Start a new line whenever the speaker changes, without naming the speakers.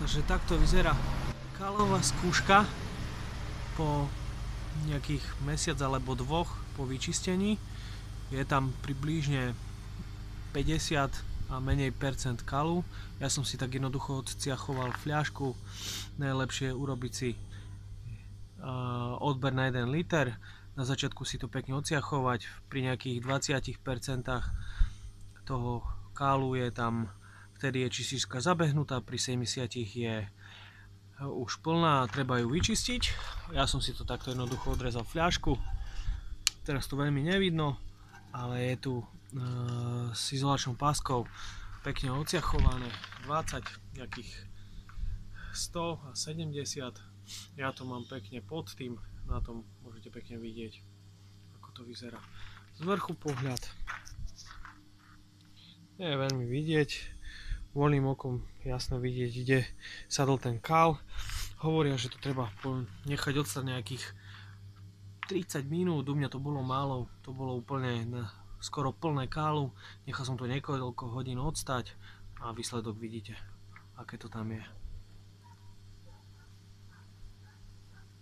Takže takto vyzerá kalová skúška po nejakých mesiac alebo dvoch po vyčistení. Je tam približne 50 a menej percent kalu. Ja som si tak jednoducho odciachoval fľašku. Najlepšie je urobiť si odber na 1 liter. Na začiatku si to pekne odciachovať. Pri nejakých 20% toho kálu je tam, vtedy je čistička zabehnutá, pri 70 je už plná a treba ju vyčistiť. Ja som si to takto jednoducho odrezal fľašku. Teraz to veľmi nevidno, ale je tu s izolačnou páskou pekne odciachované 20, nejakých 100 a 70. Ja to mám pekne pod tým, na tom môžete pekne vidieť, ako to vyzerá. Z vrchu pohľad nie je veľmi vidieť, voľným okom jasno vidieť, kde sadol ten kál. Hovoria, že to treba nechať odstať nejakých 30 minút, u mňa to bolo málo, to bolo úplne skoro plné kálu. Nechal som to niekoľko hodín odstať a výsledok vidíte, aké to tam je.